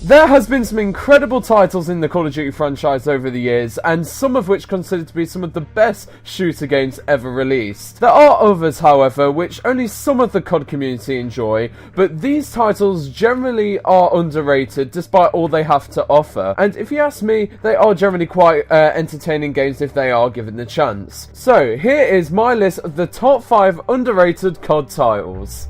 There has been some incredible titles in the Call of Duty franchise over the years, and some of which considered to be some of the best shooter games ever released. There are others, however, which only some of the COD community enjoy, but these titles generally are underrated despite all they have to offer. And if you ask me, they are generally quite entertaining games if they are given the chance. So, here is my list of the top 5 underrated COD titles.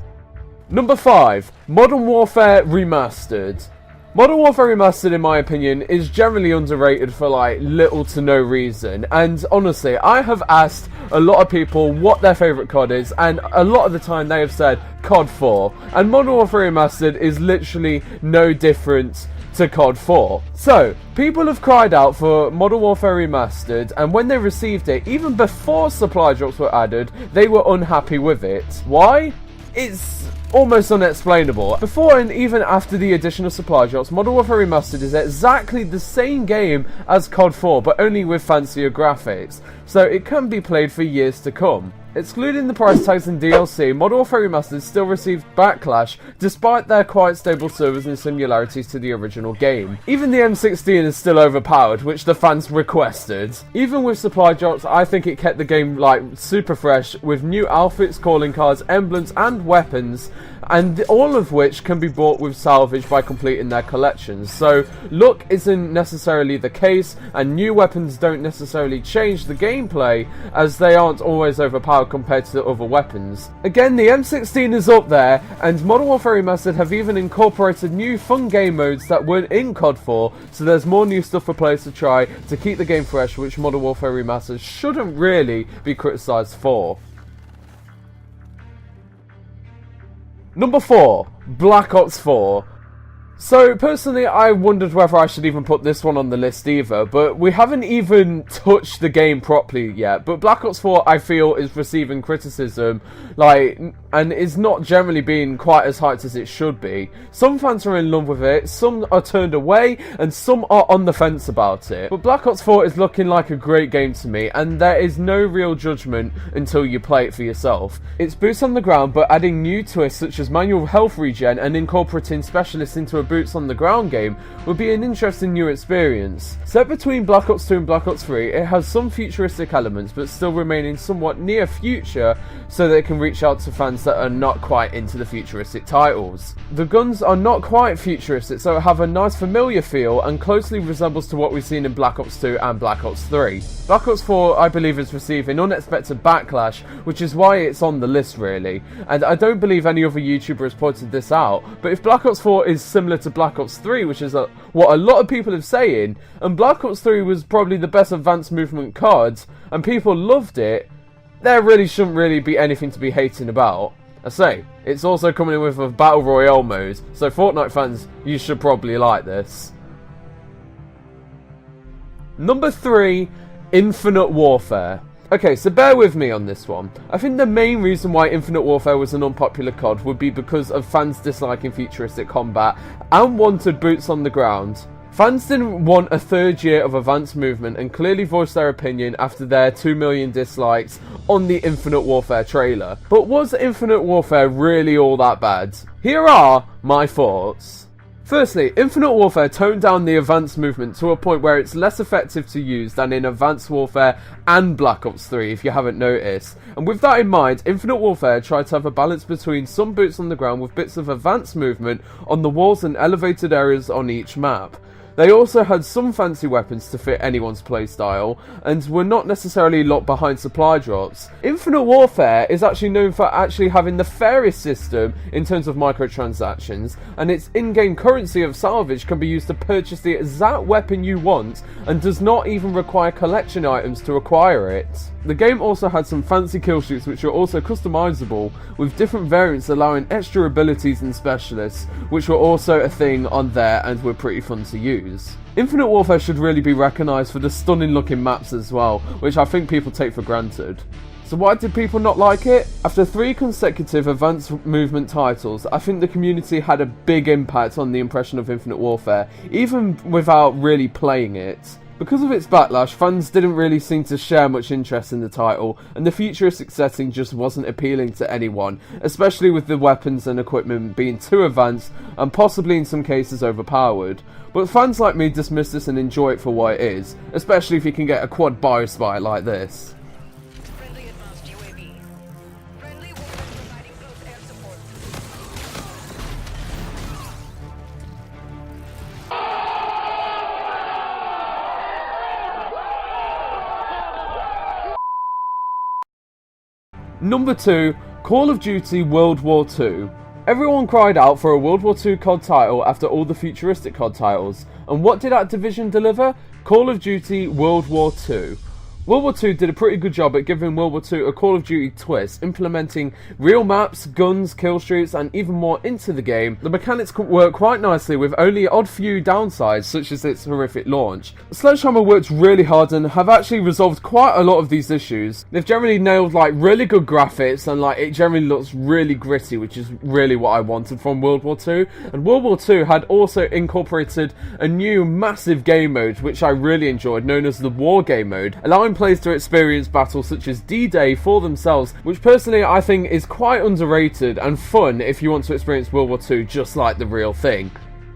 Number 5, Modern Warfare Remastered. Modern Warfare Remastered, in my opinion, is generally underrated for like little to no reason, and honestly, I have asked a lot of people what their favourite COD is, and a lot of the time they have said COD 4, and Modern Warfare Remastered is literally no different to COD 4. So, people have cried out for Modern Warfare Remastered, and when they received it, even before supply drops were added, they were unhappy with it. Why? It's almost unexplainable. Before and even after the addition of supply drops, Modern Warfare Remastered is exactly the same game as COD 4, but only with fancier graphics, so it can be played for years to come. Excluding the price tags and DLC, Modern Warfare Remastered still received backlash despite their quite stable servers and similarities to the original game. Even the M16 is still overpowered, which the fans requested. Even with supply drops, I think it kept the game like super fresh with new outfits, calling cards, emblems and weapons, and all of which can be bought with salvage by completing their collections. So look isn't necessarily the case, and new weapons don't necessarily change the gameplay, as they aren't always overpowered compared to the other weapons. Again, the M16 is up there, and Modern Warfare Remastered have even incorporated new fun game modes that weren't in COD 4, so there's more new stuff for players to try to keep the game fresh, which Modern Warfare Remastered shouldn't really be criticised for. Number 4, Black Ops 4. So, personally, I wondered whether I should even put this one on the list either, but we haven't even touched the game properly yet. But Black Ops 4, I feel, is receiving criticism, and is not generally being quite as hyped as it should be. Some fans are in love with it, some are turned away, and some are on the fence about it. But Black Ops 4 is looking like a great game to me, and there is no real judgment until you play it for yourself. It's boots on the ground, but adding new twists such as manual health regen and incorporating specialists into a boots on the ground game would be an interesting new experience. Set between Black Ops 2 and Black Ops 3, it has some futuristic elements but still remaining somewhat near future, so that it can reach out to fans that are not quite into the futuristic titles. The guns are not quite futuristic, so have a nice familiar feel and closely resembles to what we've seen in Black Ops 2 and Black Ops 3. Black Ops 4, I believe, is receiving unexpected backlash, which is why it's on the list really, and I don't believe any other YouTuber has pointed this out, but if Black Ops 4 is similar to Black Ops 3, which is what a lot of people are saying, and Black Ops 3 was probably the best advanced movement COD, and people loved it, there really shouldn't really be anything to be hating about. I say, it's also coming in with a Battle Royale mode, so Fortnite fans, you should probably like this. Number 3, Infinite Warfare. Okay, so bear with me on this one. I think the main reason why Infinite Warfare was an unpopular COD would be because of fans disliking futuristic combat and wanted boots on the ground. Fans didn't want a third year of advanced movement and clearly voiced their opinion after their 2 million dislikes on the Infinite Warfare trailer. But was Infinite Warfare really all that bad? Here are my thoughts. Firstly, Infinite Warfare toned down the advanced movement to a point where it's less effective to use than in Advanced Warfare and Black Ops 3, if you haven't noticed. And with that in mind, Infinite Warfare tried to have a balance between some boots on the ground with bits of advanced movement on the walls and elevated areas on each map. They also had some fancy weapons to fit anyone's playstyle, and were not necessarily locked behind supply drops. Infinite Warfare is actually known for actually having the fairest system in terms of microtransactions, and its in-game currency of salvage can be used to purchase the exact weapon you want, and does not even require collection items to acquire it. The game also had some fancy kill shoots which are also customizable, with different variants allowing extra abilities and specialists, which were also a thing on there and were pretty fun to use. Infinite Warfare should really be recognised for the stunning looking maps as well, which I think people take for granted. So why did people not like it? After 3 consecutive advanced movement titles, I think the community had a big impact on the impression of Infinite Warfare, even without really playing it. Because of its backlash, fans didn't really seem to share much interest in the title, and the futuristic setting just wasn't appealing to anyone, especially with the weapons and equipment being too advanced and possibly in some cases overpowered. But fans like me dismiss this and enjoy it for what it is, especially if you can get a quad biospy like this. Friendly advanced UAV. Friendly warrior providing close air support. Number 2, Call of Duty World War II. Everyone cried out for a World War II COD title after all the futuristic COD titles, and what did Activision deliver? Call of Duty World War II. World War II did a pretty good job at giving World War II a Call of Duty twist, implementing real maps, guns, kill streaks, and even more into the game. The mechanics could work quite nicely with only odd few downsides, such as its horrific launch. Sledgehammer worked really hard and have actually resolved quite a lot of these issues. They've generally nailed really good graphics, and it generally looks really gritty, which is really what I wanted from World War II. And World War II had also incorporated a new massive game mode, which I really enjoyed, known as the War Game mode, allowing players to experience battles such as D-Day for themselves, which personally I think is quite underrated and fun if you want to experience World War II just like the real thing.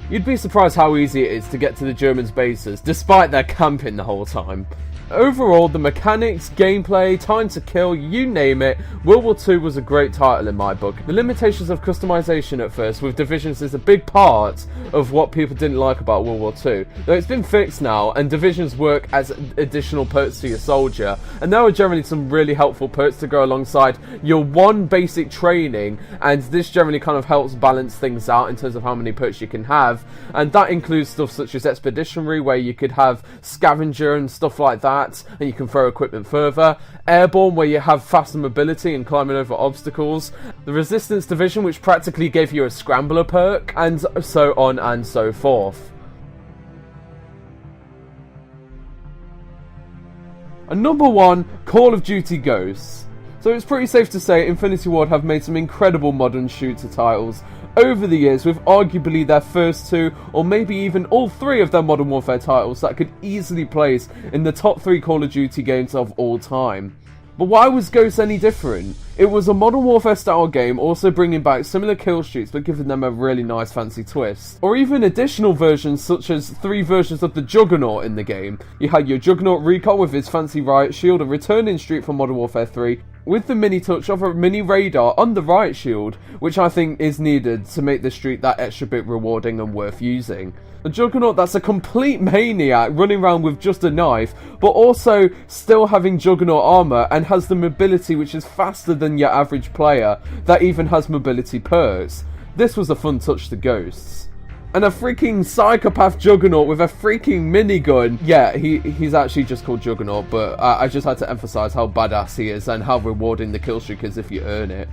You'd be surprised how easy it is to get to the Germans' bases, despite their camping the whole time. Overall, the mechanics, gameplay, time to kill, you name it, World War II was a great title in my book. The limitations of customization at first with divisions is a big part of what people didn't like about World War II. Though it's been fixed now, and divisions work as additional perks to your soldier, and there are generally some really helpful perks to go alongside your one basic training, and this generally kind of helps balance things out in terms of how many perks you can have, and that includes stuff such as Expeditionary, where you could have Scavenger and stuff like that, and you can throw equipment further. Airborne, where you have faster mobility and climbing over obstacles. The Resistance Division, which practically gave you a Scrambler perk, and so on and so forth. And number 1, Call of Duty Ghosts. So it's pretty safe to say Infinity Ward have made some incredible modern shooter titles over the years, with arguably their first 2 or maybe even all 3 of their Modern Warfare titles that could easily place in the top 3 Call of Duty games of all time. But why was Ghosts any different? It was a Modern Warfare style game, also bringing back similar kill streaks but giving them a really nice fancy twist. Or even additional versions such as 3 versions of the Juggernaut in the game. You had your Juggernaut Recon with his fancy riot shield, a returning streak from Modern Warfare 3, with the mini touch of a mini radar on the riot shield, which I think is needed to make the streak that extra bit rewarding and worth using. A Juggernaut that's a complete maniac, running around with just a knife, but also still having Juggernaut armor and has the mobility which is faster than your average player, that even has mobility perks. This was a fun touch to Ghosts. And a freaking psychopath Juggernaut with a freaking minigun. Yeah, he's actually just called Juggernaut, but I just had to emphasize how badass he is and how rewarding the kill streak is if you earn it.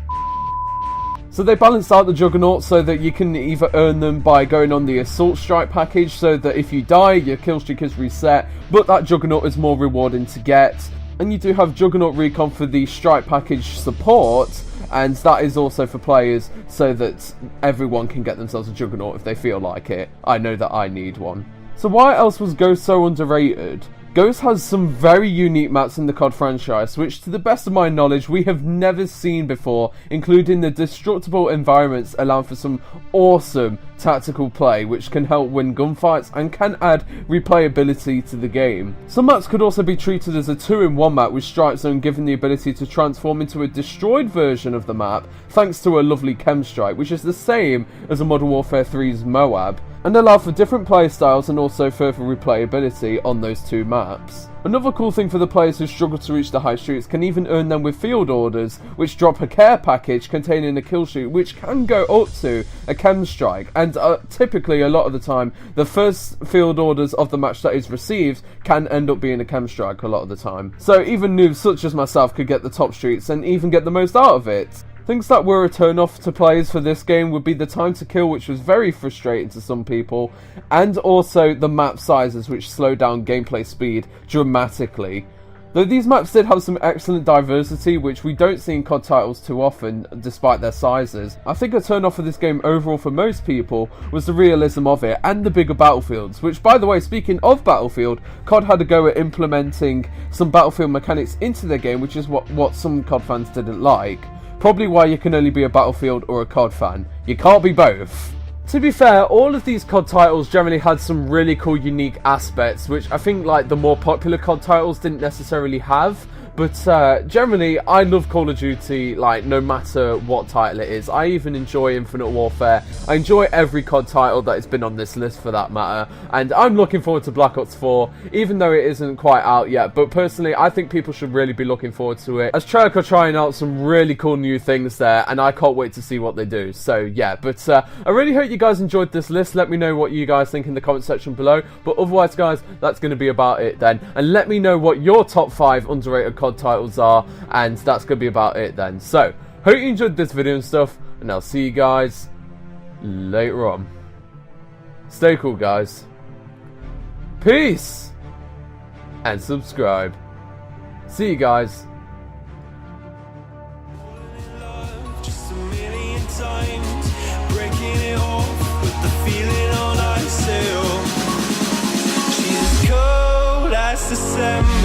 So they balanced out the Juggernaut so that you can either earn them by going on the Assault Strike package, so that if you die, your kill streak is reset, but that Juggernaut is more rewarding to get. And you do have Juggernaut Recon for the Strike package support, and that is also for players so that everyone can get themselves a Juggernaut if they feel like it. I know that I need one. So why else was Ghost so underrated? Ghost has some very unique maps in the COD franchise, which to the best of my knowledge we have never seen before, including the destructible environments allowing for some awesome tactical play, which can help win gunfights and can add replayability to the game. Some maps could also be treated as a 2-in-1 map, with Strike Zone giving the ability to transform into a destroyed version of the map, thanks to a lovely chem strike, which is the same as a Modern Warfare 3's Moab, and allow for different playstyles and also further replayability on those 2 maps. Another cool thing for the players who struggle to reach the high streaks can even earn them with field orders, which drop a care package containing a kill streak, which can go up to a chem strike, and typically a lot of the time the first field orders of the match that is received can end up being a chem strike a lot of the time. So even noobs such as myself could get the top streaks and even get the most out of it. Things that were a turn-off to players for this game would be the time to kill, which was very frustrating to some people, and also the map sizes, which slow down gameplay speed dramatically. Though these maps did have some excellent diversity, which we don't see in COD titles too often, despite their sizes, I think a turn off of this game overall for most people was the realism of it, and the bigger battlefields, which, by the way, speaking of Battlefield, COD had a go at implementing some Battlefield mechanics into their game, which is what some COD fans didn't like. Probably why you can only be a Battlefield or a COD fan. You can't be both. To be fair, all of these COD titles generally had some really cool unique aspects, which I think like the more popular COD titles didn't necessarily have. But generally, I love Call of Duty, like, no matter what title it is. I even enjoy Infinite Warfare. I enjoy every COD title that has been on this list, for that matter. And I'm looking forward to Black Ops 4, even though it isn't quite out yet. But personally, I think people should really be looking forward to it, as Treyarch are trying out some really cool new things there, and I can't wait to see what they do. So, yeah, but I really hope you guys enjoyed this list. Let me know what you guys think in the comment section below. But otherwise, guys, that's going to be about it then. And let me know what your top 5 underrated COD titles are, and that's gonna be about it then. So hope you enjoyed this video and stuff, and I'll see you guys later on. Stay cool, guys. Peace and subscribe. See you guys. Just a million times, breaking it off with the feeling on I sail. She's cold as December.